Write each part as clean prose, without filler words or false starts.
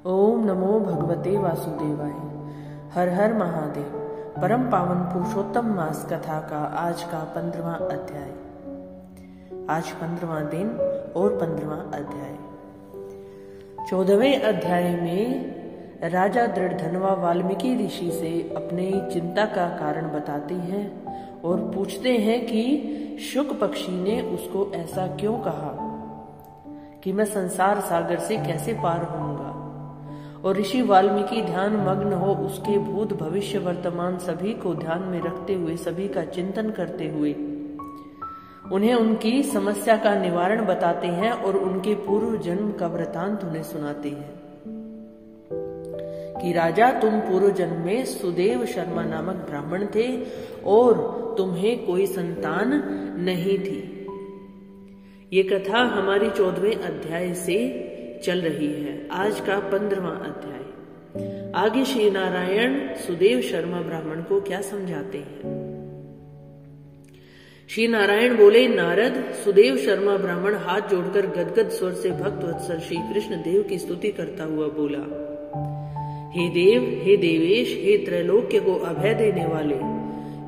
ओम नमो भगवते वासुदेवाय। हर हर महादेव। परम पावन पुरुषोत्तम मास कथा का आज का 15वां अध्याय। आज 15वां दिन और 15वां अध्याय। 14वें अध्याय में राजा दृढ़धनवा वाल्मीकि ऋषि से अपने चिंता का कारण बताते हैं और पूछते हैं कि शुक पक्षी ने उसको ऐसा क्यों कहा कि मैं संसार सागर से कैसे पार होऊंगा। और ऋषि वाल्मीकि ध्यान मग्न हो उसके भूत भविष्य वर्तमान सभी को ध्यान में रखते हुए, सभी का चिंतन करते हुए उन्हें उनकी समस्या का निवारण बताते हैं और उनके पूर्व जन्म का वृतांत उन्हें सुनाते हैं कि राजा, तुम पूर्व जन्म में सुदेव शर्मा नामक ब्राह्मण थे और तुम्हें कोई संतान नहीं थी। ये कथा हमारी 14वें अध्याय से चल रही है। आज का 15वां अध्याय। आगे श्री नारायण सुदेव शर्मा ब्राह्मण को क्या समझाते हैं। श्री नारायण बोले, नारद, सुदेव शर्मा ब्राह्मण हाथ जोड़कर गदगद स्वर से भक्त वत्सल श्री कृष्ण देव की स्तुति करता हुआ बोला, हे देव, हे देवेश, हे त्रैलोक्य को अभय देने वाले,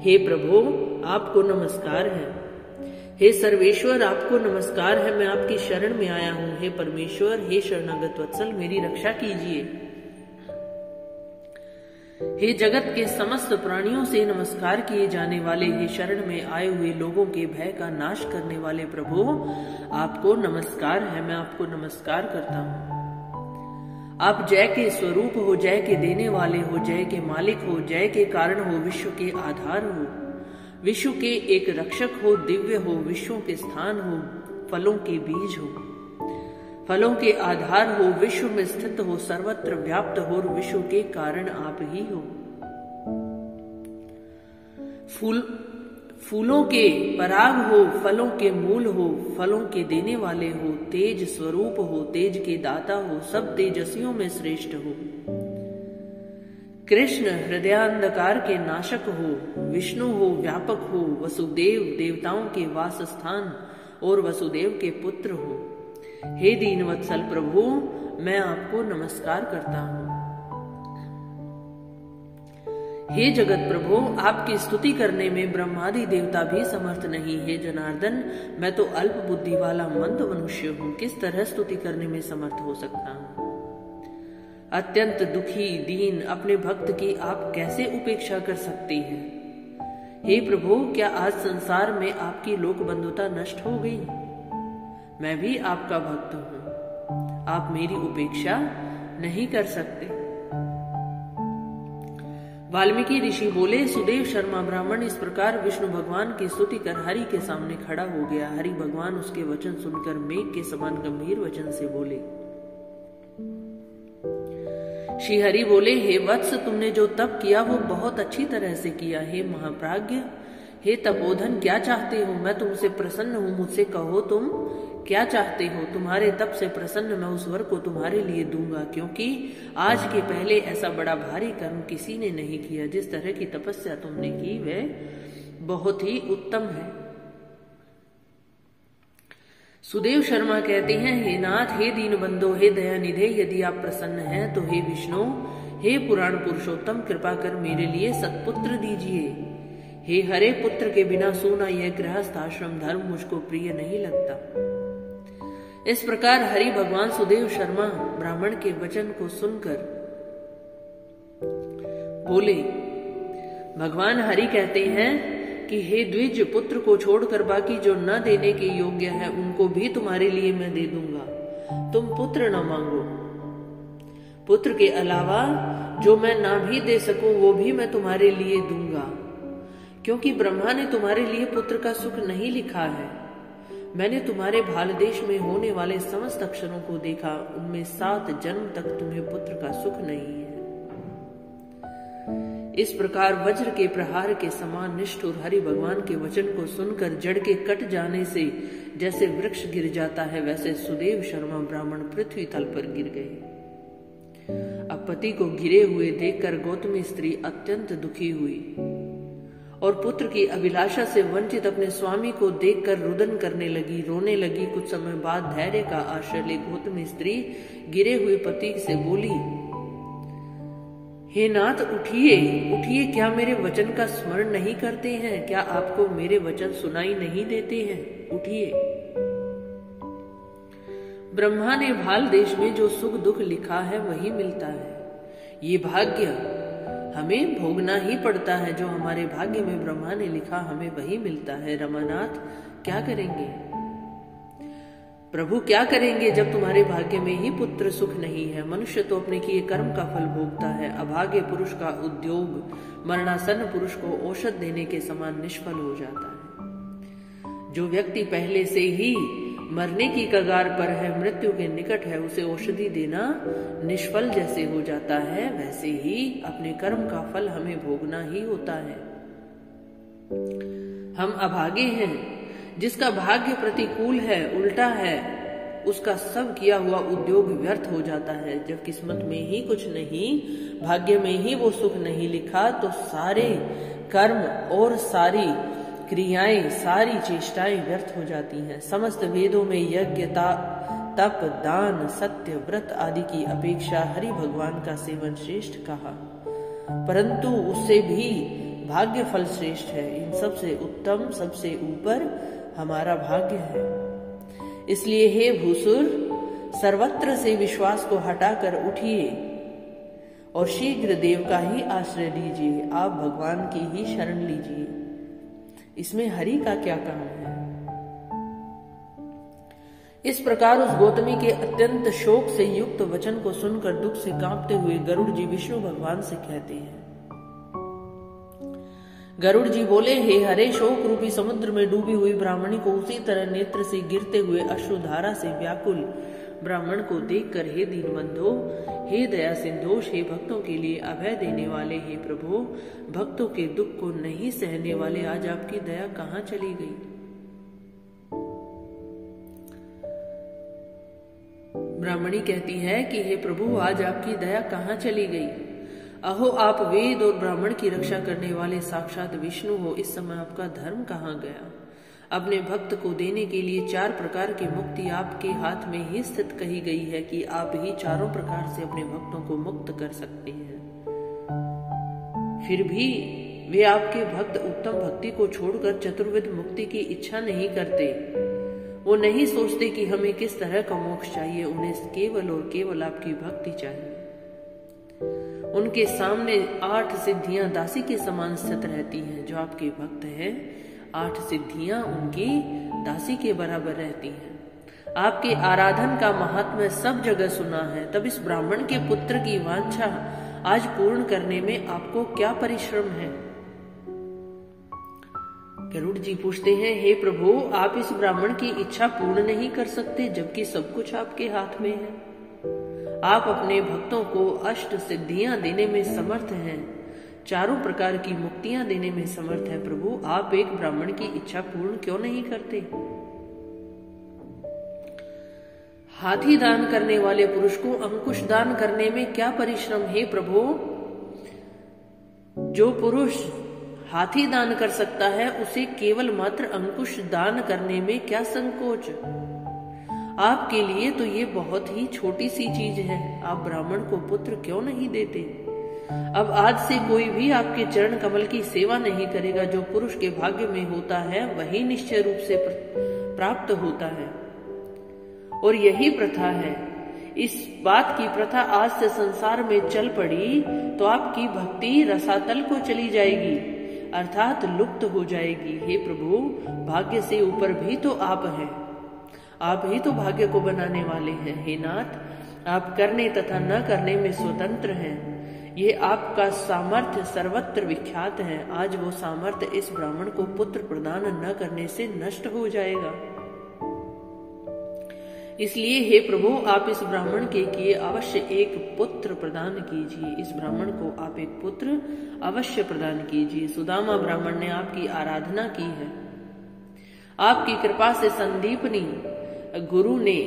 हे प्रभु, आपको नमस्कार है। हे सर्वेश्वर, आपको नमस्कार है। मैं आपकी शरण में आया हूं। हे परमेश्वर, हे शरणागत वत्सल, मेरी रक्षा कीजिए। हे जगत के समस्त प्राणियों से नमस्कार किए जाने वाले, हे शरण में आए हुए लोगों के भय का नाश करने वाले प्रभु, आपको नमस्कार है। मैं आपको नमस्कार करता हूं। आप जय के स्वरूप हो, जय के देने वाले हो, जय के मालिक हो, जय के कारण हो, विश्व के आधार हो, विश्व के एक रक्षक हो, दिव्य हो, विश्वों के स्थान हो, फलों के बीज हो, फलों के आधार हो, विश्व में स्थित हो, सर्वत्र व्याप्त हो और विश्व के कारण आप ही हो। फूलों के पराग हो, फलों के मूल हो, फलों के देने वाले हो, तेज स्वरूप हो, तेज के दाता हो, सब तेजस्वियों में श्रेष्ठ हो। कृष्ण हृदयांधकार के नाशक हो, विष्णु हो, व्यापक हो, वसुदेव देवताओं के वास स्थान और वसुदेव के पुत्र हो। हे दीनवत्सल प्रभु, मैं आपको नमस्कार करता हूं। हे जगत प्रभु, आपकी स्तुति करने में ब्रह्मादि देवता भी समर्थ नहीं। हे जनार्दन, मैं तो अल्प बुद्धि वाला मंद मनुष्य हूं, किस तरह स्तुति करने में समर्थ हो सकता हूं। अत्यंत दुखी दीन अपने भक्त की आप कैसे उपेक्षा कर सकते हैं। हे प्रभु, क्या आज संसार में आपकी लोक बंधुता नष्ट हो गई? मैं भी आपका भक्त हूं, आप मेरी उपेक्षा नहीं कर सकते। वाल्मीकि ऋषि बोले, सुदेव शर्मा ब्राह्मण इस प्रकार विष्णु भगवान की स्तुति कर हरि के सामने खड़ा हो गया। हरि भगवान उसके वचन सुनकर मेघ के समान गंभीर वचन से बोले। श्री हरि बोले, हे वत्स, तुमने जो तप किया वो बहुत अच्छी तरह से किया। हे महाप्राज्ञ, हे तपोधन, क्या चाहते हो? मैं तुमसे प्रसन्न हूं, मुझसे कहो तुम क्या चाहते हो। तुम्हारे तप से प्रसन्न मैं उस वर को तुम्हारे लिए दूंगा, क्योंकि आज के पहले ऐसा बड़ा भारी कर्म किसी ने नहीं किया। जिस तरह की तपस्या तुमने की वह बहुत ही उत्तम है। सुदेव शर्मा कहते हैं, हे नाथ, हे दीन बंधो, हे दयानिधे, यदि आप प्रसन्न हैं तो हे विष्णु, हे पुराण पुरुषोत्तम, कृपा कर मेरे लिए सत्पुत्र दीजिए। हे हरे, पुत्र के बिना सोना यह गृहस्थ आश्रम धर्म मुझको प्रिय नहीं लगता। इस प्रकार हरि भगवान सुदेव शर्मा ब्राह्मण के वचन को सुनकर बोले। भगवान हरि कहते हैं कि हे द्विज, पुत्र को छोड़कर बाकी जो न देने के योग्य है उनको भी तुम्हारे लिए मैं दे दूंगा। तुम पुत्र न मांगो। पुत्र के अलावा जो मैं ना भी दे सकूं वो भी मैं तुम्हारे लिए दूंगा, क्योंकि ब्रह्मा ने तुम्हारे लिए पुत्र का सुख नहीं लिखा है। मैंने तुम्हारे भाल देश में होने वाले समस्त अक्षरों को देखा, उनमें 7 जन्म तक तुम्हें पुत्र का सुख नहीं है। इस प्रकार वज्र के प्रहार के समान निष्ठुर हरि भगवान के वचन को सुनकर जड़ के कट जाने से जैसे वृक्ष गिर जाता है, वैसे सुदेव शर्मा ब्राह्मण पृथ्वी तल पर गिर गए। अब पति को गिरे हुए देखकर गौतमी स्त्री अत्यंत दुखी हुई और पुत्र की अभिलाषा से वंचित अपने स्वामी को देखकर रुदन करने लगी, रोने लगी। कुछ समय बाद धैर्य का आश्रय ले गौतमी स्त्री गिरे हुए पति से बोली, हे नाथ उठिए उठिए, क्या मेरे वचन का स्मरण नहीं करते हैं? क्या आपको मेरे वचन सुनाई नहीं देते हैं? उठिए। ब्रह्मा ने भाल देश में जो सुख दुख लिखा है वही मिलता है। ये भाग्य हमें भोगना ही पड़ता है। जो हमारे भाग्य में ब्रह्मा ने लिखा हमें वही मिलता है। रमानाथ क्या करेंगे? प्रभु क्या करेंगे जब तुम्हारे भाग्य में ही पुत्र सुख नहीं है? मनुष्य तो अपने किए कर्म का फल भोगता है। अभागे पुरुष का उद्योग मरणासन्न पुरुष को औषध देने के समान निष्फल हो जाता है। जो व्यक्ति पहले से ही मरने की कगार पर है, मृत्यु के निकट है, उसे औषधि देना निष्फल जैसे हो जाता है, वैसे ही अपने कर्म का फल हमें भोगना ही होता है। हम अभागे हैं। जिसका भाग्य प्रतिकूल है, उल्टा है, उसका सब किया हुआ उद्योग व्यर्थ हो जाता है। जब किस्मत में ही कुछ नहीं, भाग्य में ही वो सुख नहीं लिखा, तो सारे कर्म और सारी क्रियाएं, सारी चेष्टाएं व्यर्थ हो जाती हैं। समस्त वेदों में यज्ञ, तप, दान, सत्य, व्रत आदि की अपेक्षा हरि भगवान का सेवन श्रेष्ठ कहा, परंतु उससे भी भाग्य फल श्रेष्ठ है। इन सबसे उत्तम, सबसे ऊपर हमारा भाग्य है। इसलिए हे भूसुर, सर्वत्र से विश्वास को हटाकर उठिए और शीघ्र देव का ही आश्रय लीजिए। आप भगवान की ही शरण लीजिए। इसमें हरि का क्या काम है? इस प्रकार उस गौतमी के अत्यंत शोक से युक्त वचन को सुनकर दुख से कांपते हुए गरुड़ जी विष्णु भगवान से कहते हैं। गरुड़ जी बोले, हे हरे, शोक रूपी समुद्र में डूबी हुई ब्राह्मणी को उसी तरह नेत्र से गिरते हुए अश्रुधारा से व्याकुल ब्राह्मण को देखकर, हे दीनबंधो, हे दया सिंधोष, हे भक्तों के लिए अभय देने वाले, हे प्रभु, भक्तों के दुख को नहीं सहने वाले, आज आपकी दया कहाँ चली गई? ब्राह्मणी कहती है कि हे प्रभु, आज आपकी दया कहाँ चली गई? अहो, आप वेद और ब्राह्मण की रक्षा करने वाले साक्षात विष्णु हो, इस समय आपका धर्म कहाँ गया? अपने भक्त को देने के लिए 4 प्रकार की मुक्ति आपके हाथ में ही स्थित कही गई है कि आप ही चारों प्रकार से अपने भक्तों को मुक्त कर सकते हैं। फिर भी वे आपके भक्त उत्तम भक्ति को छोड़कर चतुर्विध मुक्ति की इच्छा नहीं करते। वो नहीं सोचते कि हमें किस तरह का मोक्ष चाहिए। उन्हें केवल और केवल आपकी भक्ति चाहिए। उनके सामने 8 सिद्धियां दासी के समान स्थित रहती हैं। जो आपके भक्त हैं, 8 सिद्धियां उनकी दासी के बराबर रहती हैं। आपके आराधन का महात्म्य सब जगह सुना है। तब इस ब्राह्मण के पुत्र की वांछा आज पूर्ण करने में आपको क्या परिश्रम है? गरुड़ जी पूछते हैं, हे प्रभु, आप इस ब्राह्मण की इच्छा पूर्ण नहीं कर सकते, जबकि सब कुछ आपके हाथ में है। आप अपने भक्तों को 8 सिद्धियां देने में समर्थ हैं, 4 प्रकार की मुक्तियां देने में समर्थ है। प्रभु, आप एक ब्राह्मण की इच्छा पूर्ण क्यों नहीं करते? हाथी दान करने वाले पुरुष को अंकुश दान करने में क्या परिश्रम है? प्रभु, जो पुरुष हाथी दान कर सकता है, उसे केवल मात्र अंकुश दान करने में क्या संकोच? आपके लिए तो ये बहुत ही छोटी सी चीज है। आप ब्राह्मण को पुत्र क्यों नहीं देते? अब आज से कोई भी आपके चरण कमल की सेवा नहीं करेगा। जो पुरुष के भाग्य में होता है वही निश्चय रूप से प्राप्त होता है, और यही प्रथा है। इस बात की प्रथा आज से संसार में चल पड़ी तो आपकी भक्ति रसातल को चली जाएगी, अर्थात लुप्त हो जाएगी। हे प्रभु, भाग्य से ऊपर भी तो आप हैं। आप ही तो भाग्य को बनाने वाले हैं। हे नाथ, आप करने तथा न करने में स्वतंत्र हैं। ये आपका सामर्थ्य सर्वत्र विख्यात है। आज वो सामर्थ्य इस ब्राह्मण को पुत्र प्रदान न करने से नष्ट हो जाएगा। इसलिए हे प्रभु, आप इस ब्राह्मण के किए अवश्य एक पुत्र प्रदान कीजिए। इस ब्राह्मण को आप एक पुत्र अवश्य प्रदान कीजिए। सुदामा ब्राह्मण ने आपकी आराधना की है। आपकी कृपा से संदीपनी गुरु ने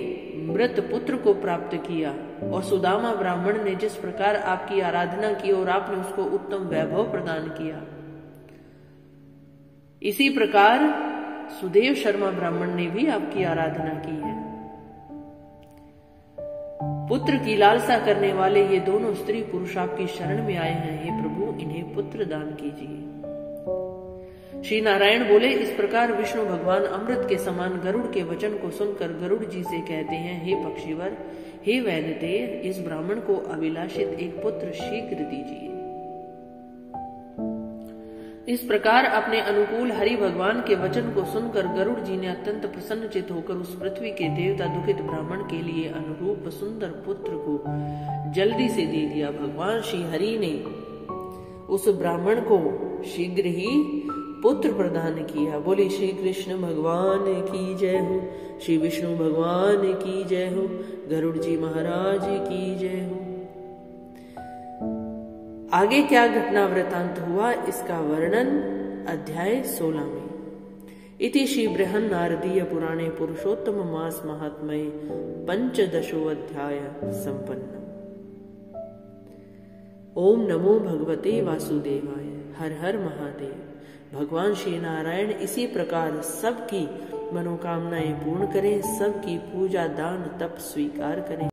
मृत पुत्र को प्राप्त किया, और सुदामा ब्राह्मण ने जिस प्रकार आपकी आराधना की और आपने उसको उत्तम वैभव प्रदान किया, इसी प्रकार सुदेव शर्मा ब्राह्मण ने भी आपकी आराधना की है। पुत्र की लालसा करने वाले ये दोनों स्त्री पुरुष आपकी शरण में आए हैं। हे प्रभु, इन्हें पुत्र दान कीजिए। श्री नारायण बोले, इस प्रकार विष्णु भगवान अमृत के समान गरुड़ के वचन को सुनकर गरुड़ जी से कहते हैं, हे पक्षीवर, हे वैनतेय, इस ब्राह्मण को अभिलाषित एक पुत्र शीघ्र दीजिए। इस प्रकार अपने अनुकूल हरि भगवान के वचन को सुनकर गरुड़ जी ने अत्यंत प्रसन्नचित होकर उस पृथ्वी के देवता दुखित ब्राह्मण के लिए अनुरूप सुंदर पुत्र को जल्दी से दे दिया। भगवान श्री हरि ने उस ब्राह्मण को शीघ्र ही पुत्र प्रदान किया। बोले श्री कृष्ण भगवान की जय हो, श्री विष्णु भगवान की जय हो, गरुड़ जी महाराज की जय हो। आगे क्या घटना वृतांत हुआ, इसका वर्णन अध्याय 16 में। इति श्री बृहन् नारदीय पुराणे पुरुषोत्तम मास महात्म्ये 15 संपन्न। ओम नमो भगवते वासुदेवाय। हर हर महादेव। भगवान श्री नारायण इसी प्रकार सबकी मनोकामनाएं पूर्ण करें, सबकी पूजा दान तप स्वीकार करें।